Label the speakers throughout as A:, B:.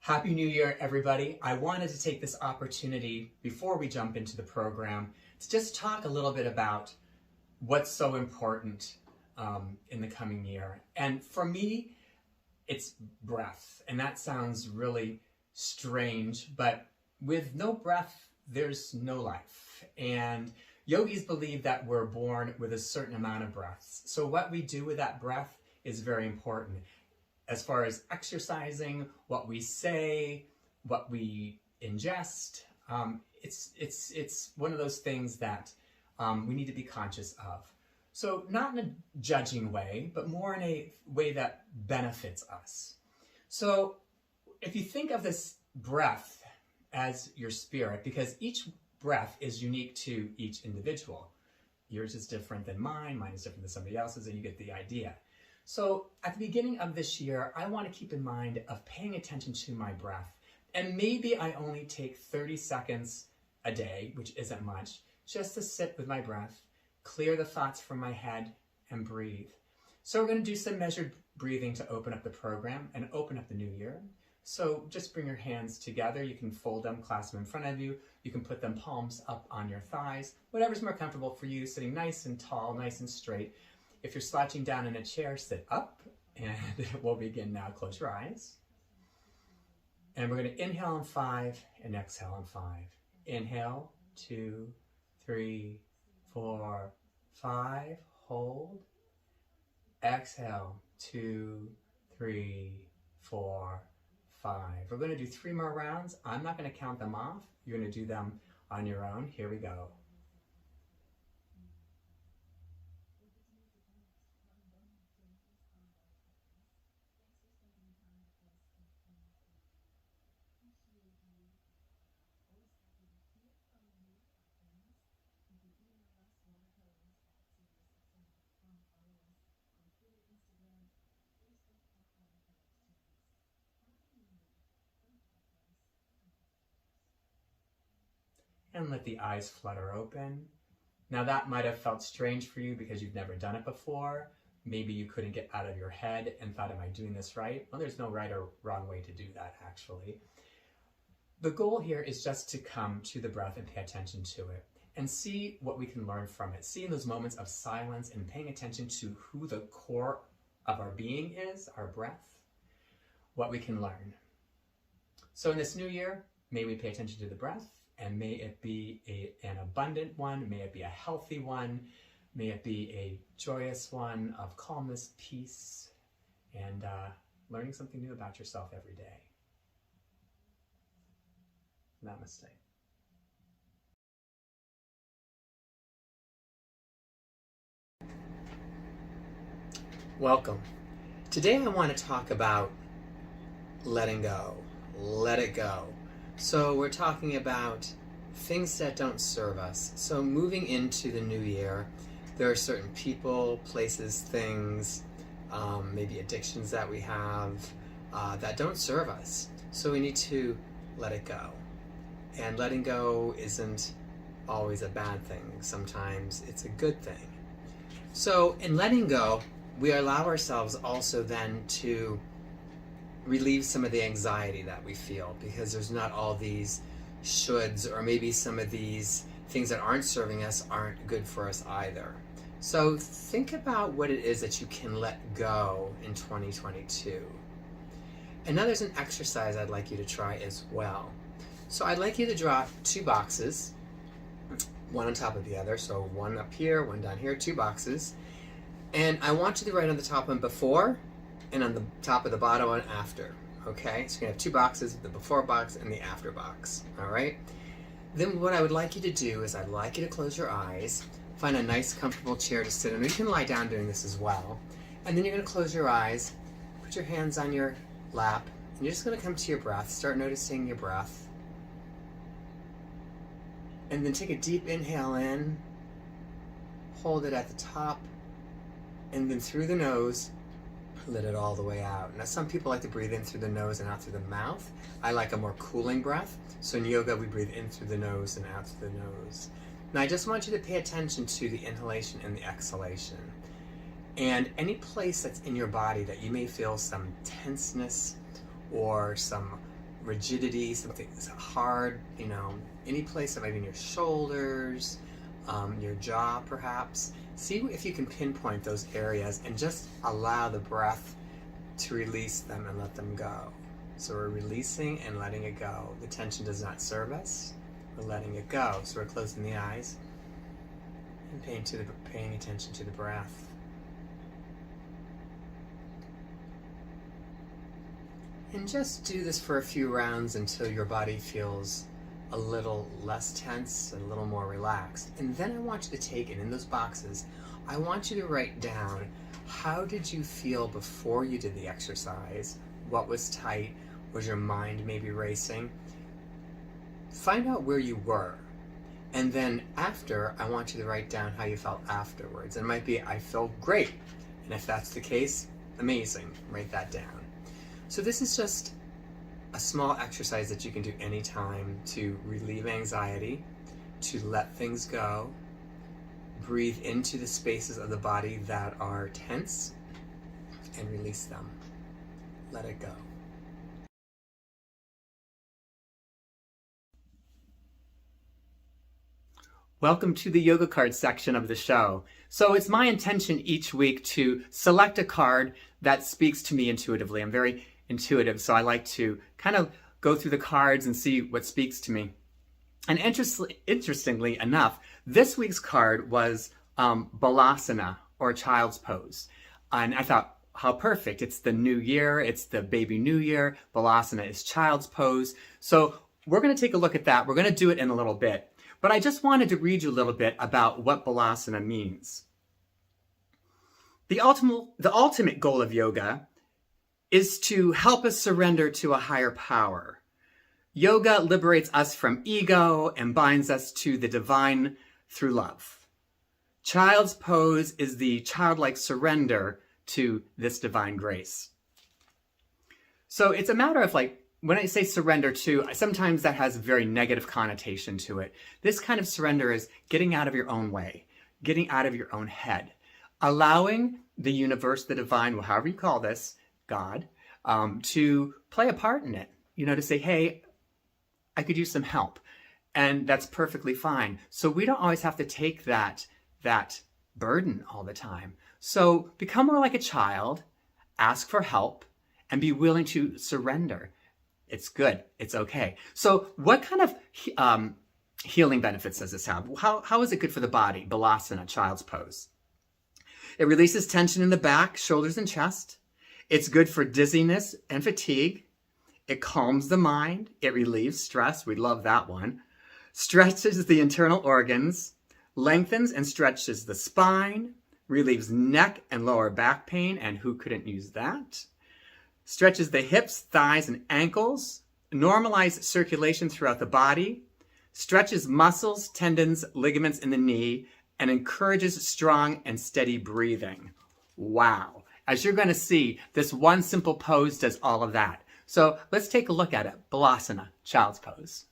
A: Happy New Year, everybody. I wanted to take this opportunity before we jump into the program to just talk a little bit about what's so important in the coming year. And for me, it's breath. And that sounds really strange, but with no breath, there's no life. And yogis believe that we're born with a certain amount of breaths. So what we do with that breath is very important. As far as exercising, what we say, what we ingest, it's one of those things that we need to be conscious of. So not in a judging way, but more in a way that benefits us. So if you think of this breath as your spirit, because each breath is unique to each individual. Yours is different than mine is different than somebody else's, and you get the idea. So at the beginning of this year, I want to keep in mind of paying attention to my breath. And maybe I only take 30 seconds a day, which isn't much, just to sit with my breath, clear the thoughts from my head, and breathe. So we're going to do some measured breathing to open up the program and open up the new year. So just bring your hands together. You can fold them, clasp them in front of you. You can put them palms up on your thighs, whatever's more comfortable for you, sitting nice and tall, nice and straight. If you're slouching down in a chair, sit up, and we'll begin now. Close your eyes. And we're going to inhale on 5 and exhale on 5. Inhale, 2, 3, 4, 5. Hold. Exhale, 2, 3, 4, 5. We're going to do 3 more rounds. I'm not going to count them off. You're going to do them on your own. Here we go. And let the eyes flutter open. Now that might have felt strange for you because you've never done it before. Maybe you couldn't get out of your head and thought, am I doing this right? Well, there's no right or wrong way to do that, actually. The goal here is just to come to the breath and pay attention to it and see what we can learn from it. See in those moments of silence and paying attention to who the core of our being is, our breath, what we can learn. So in this new year, may we pay attention to the breath. And may it be an abundant one, may it be a healthy one, may it be a joyous one of calmness, peace, and learning something new about yourself every day. Namaste. Welcome. Today I want to talk about letting go. Let it go. So we're talking about things that don't serve us. So moving into the new year, there are certain people, places, things, maybe addictions that we have that don't serve us. So we need to let it go. And letting go isn't always a bad thing. Sometimes it's a good thing. So in letting go, we allow ourselves also then to relieve some of the anxiety that we feel, because there's not all these shoulds, or maybe some of these things that aren't serving us aren't good for us either. So think about what it is that you can let go in 2022. And now there's an exercise I'd like you to try as well. So I'd like you to draw 2 boxes, one on top of the other. So one up here, one down here, 2 boxes. And I want you to write on the top one before, and on the top of the bottom one after. Okay, so you're gonna have 2 boxes, the before box and the after box. All right. Then what I would like you to do is I'd like you to close your eyes, find a nice comfortable chair to sit in. You can lie down doing this as well. And then you're gonna close your eyes, put your hands on your lap, and you're just gonna come to your breath. Start noticing your breath. And then take a deep inhale in, hold it at the top, and then through the nose, let it all the way out. Now some people like to breathe in through the nose and out through the mouth. I like a more cooling breath. So in yoga we breathe in through the nose and out through the nose. Now I just want you to pay attention to the inhalation and the exhalation. And any place that's in your body that you may feel some tenseness or some rigidity, something that's hard, any place that might be in your shoulders, your jaw perhaps. See if you can pinpoint those areas and just allow the breath to release them and let them go. So we're releasing and letting it go. The tension does not serve us. We're letting it go. So we're closing the eyes and paying attention to the breath. And just do this for a few rounds until your body feels a little less tense and a little more relaxed. And then I want you to take it in those boxes. I want you to write down, how did you feel before you did the exercise? What was tight? Was your mind maybe racing? Find out where you were. And then after, I want you to write down how you felt afterwards. It might be, I feel great. And if that's the case, amazing. Write that down. So this is just a small exercise that you can do anytime to relieve anxiety, to let things go, breathe into the spaces of the body that are tense, and release them. Let it go. Welcome to the yoga card section of the show. So it's my intention each week to select a card that speaks to me intuitively. I'm very intuitive, so I like to kind of go through the cards and see what speaks to me. And interestingly enough, this week's card was Balasana, or Child's Pose. And I thought, how perfect. It's the new year, it's the baby new year. Balasana is Child's Pose. So we're going to take a look at that. We're going to do it in a little bit. But I just wanted to read you a little bit about what Balasana means. The ultimate goal of yoga is to help us surrender to a higher power. Yoga liberates us from ego and binds us to the divine through love. Child's Pose is the childlike surrender to this divine grace. So it's a matter of when I say surrender to, sometimes that has a very negative connotation to it. This kind of surrender is getting out of your own way, getting out of your own head, allowing the universe, the divine, however you call this, God, to play a part in it. To say, hey, I could use some help. And that's perfectly fine. So we don't always have to take that burden all the time. So become more like a child, ask for help, and be willing to surrender. It's good. It's okay. So what kind of healing benefits does this have? How is it good for the body? Balasana, Child's Pose. It releases tension in the back, shoulders, and chest. It's good for dizziness and fatigue. It calms the mind. It relieves stress. We love that one. Stretches the internal organs, lengthens and stretches the spine, relieves neck and lower back pain, and who couldn't use that? Stretches the hips, thighs, and ankles, normalizes circulation throughout the body, stretches muscles, tendons, ligaments in the knee, and encourages strong and steady breathing. Wow. As you're going to see, this one simple pose does all of that. So let's take a look at it. Balasana, Child's Pose.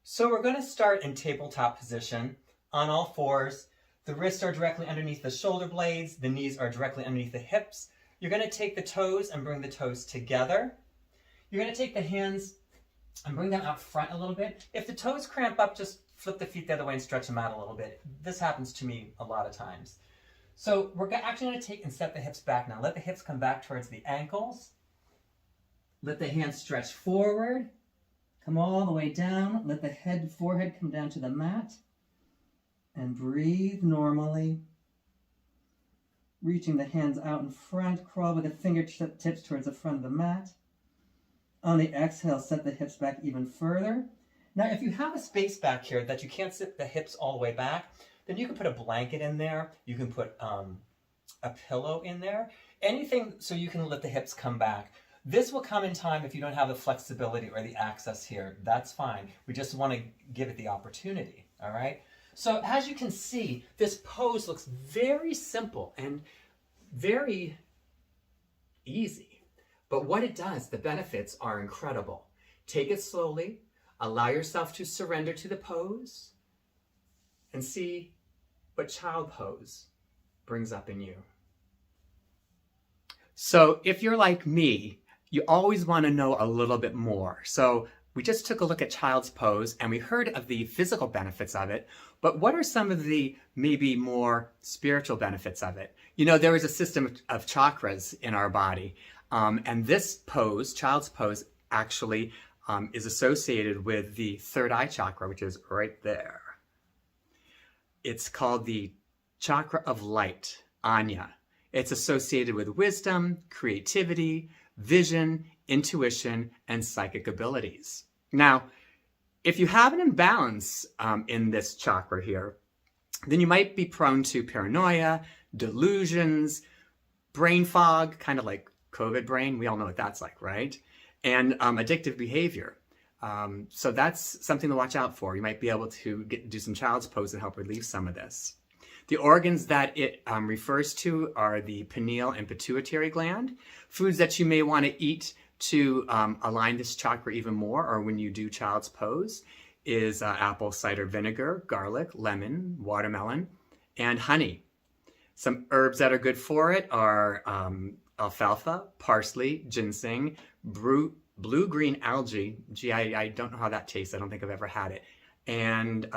A: So we're going to start in tabletop position on all fours. The wrists are directly underneath the shoulder blades. The knees are directly underneath the hips. You're going to take the toes and bring the toes together. You're going to take the hands and bring them out front a little bit. If the toes cramp up, just flip the feet the other way and stretch them out a little bit. This happens to me a lot of times. So we're actually going to take and step the hips back now. Let the hips come back towards the ankles. Let the hands stretch forward. Come all the way down. Let the forehead come down to the mat. And breathe normally. Reaching the hands out in front. Crawl with the fingertips towards the front of the mat. On the exhale, set the hips back even further. Now, if you have a space back here that you can't sit the hips all the way back, then you can put a blanket in there. You can put a pillow in there. Anything so you can let the hips come back. This will come in time if you don't have the flexibility or the access here. That's fine. We just want to give it the opportunity, all right? So as you can see, this pose looks very simple and very easy. But what it does, the benefits are incredible. Take it slowly. Allow yourself to surrender to the pose and see what Child Pose brings up in you. So if you're like me, you always want to know a little bit more. So we just took a look at child's pose and we heard of the physical benefits of it, but what are some of the maybe more spiritual benefits of it? You know, there is a system of chakras in our body, and this pose, child's pose, actually is associated with the third eye chakra, which is right there. It's called the chakra of light, Anya. It's associated with wisdom, creativity, vision, intuition, and psychic abilities. Now, if you have an imbalance in this chakra here, then you might be prone to paranoia, delusions, brain fog, kind of like COVID brain. We all know what that's like, right? And addictive behavior. So that's something to watch out for. You might be able to do some child's pose and help relieve some of this. The organs that it refers to are the pineal and pituitary gland. Foods that you may want to eat to align this chakra even more, or when you do child's pose, is apple cider vinegar, garlic, lemon, watermelon, and honey. Some herbs that are good for it are alfalfa, parsley, ginseng, blue-green algae. Gee, I don't know how that tastes. I don't think I've ever had it. And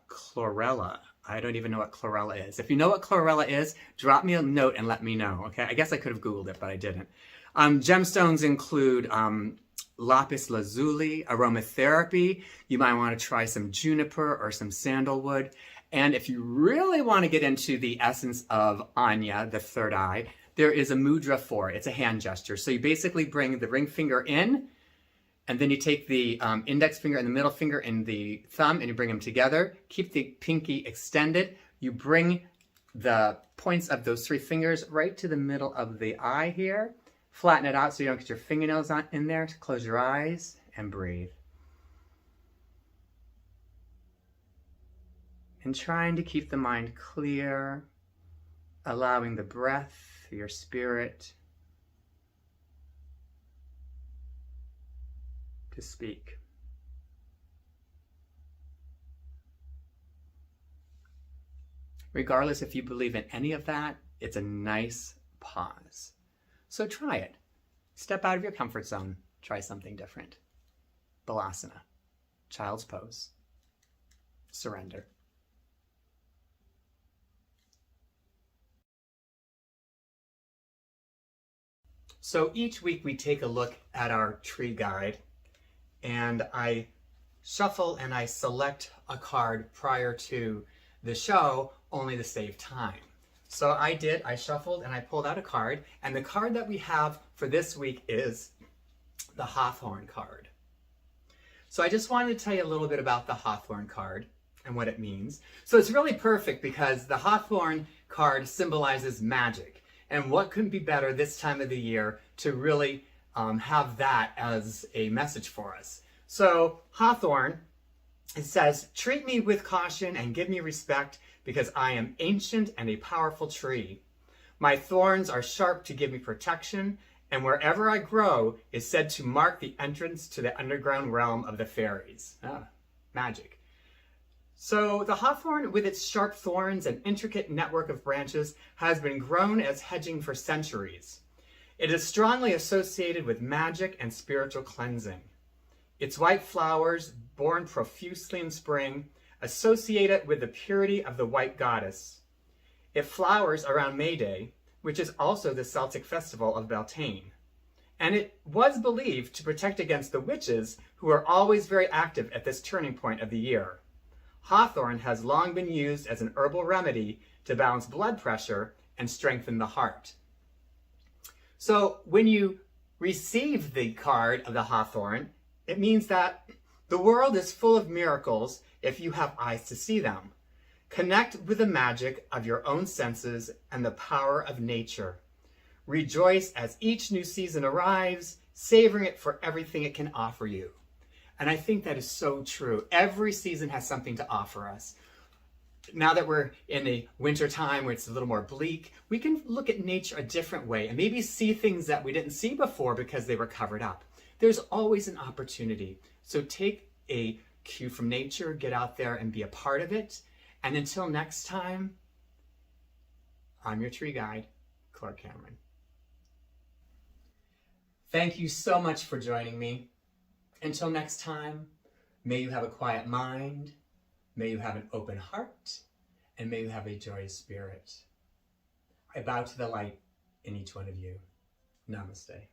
A: chlorella. I don't even know what chlorella is. If you know what chlorella is, drop me a note and let me know, okay? I guess I could have Googled it, but I didn't. Gemstones include lapis lazuli, aromatherapy. You might want to try some juniper or some sandalwood. And if you really want to get into the essence of Anya, the third eye, there is a mudra for it. It's a hand gesture. So you basically bring the ring finger in, and then you take the index finger and the middle finger and the thumb and you bring them together. Keep the pinky extended. You bring the points of those three fingers right to the middle of the eye here. Flatten it out so you don't get your fingernails in there. Close your eyes and breathe. And trying to keep the mind clear, allowing the breath, your spirit, to speak. Regardless if you believe in any of that, it's a nice pause. So try it. Step out of your comfort zone. Try something different. Balasana, child's pose, surrender. So each week we take a look at our tree guide, and I shuffle and I select a card prior to the show, only to save time. So I shuffled and I pulled out a card, and the card that we have for this week is the Hawthorn card. So I just wanted to tell you a little bit about the Hawthorn card and what it means. So it's really perfect because the Hawthorn card symbolizes magic. And what could be better this time of the year to really have that as a message for us. So Hawthorn, it says, treat me with caution and give me respect because I am ancient and a powerful tree. My thorns are sharp to give me protection, and wherever I grow is said to mark the entrance to the underground realm of the fairies. Magic. So the hawthorn, with its sharp thorns and intricate network of branches, has been grown as hedging for centuries. It is strongly associated with magic and spiritual cleansing. Its white flowers, born profusely in spring, associate it with the purity of the white goddess. It flowers around May Day, which is also the Celtic festival of Beltane. And it was believed to protect against the witches who are always very active at this turning point of the year. Hawthorn has long been used as an herbal remedy to balance blood pressure and strengthen the heart. So when you receive the card of the hawthorn, it means that the world is full of miracles if you have eyes to see them. Connect with the magic of your own senses and the power of nature. Rejoice as each new season arrives, savoring it for everything it can offer you. And I think that is so true. Every season has something to offer us. Now that we're in a winter time where it's a little more bleak, we can look at nature a different way and maybe see things that we didn't see before because they were covered up. There's always an opportunity. So take a cue from nature, get out there and be a part of it. And until next time, I'm your tree guide, Clark Cameron. Thank you so much for joining me. Until next time, may you have a quiet mind, may you have an open heart, and may you have a joyous spirit. I bow to the light in each one of you. Namaste.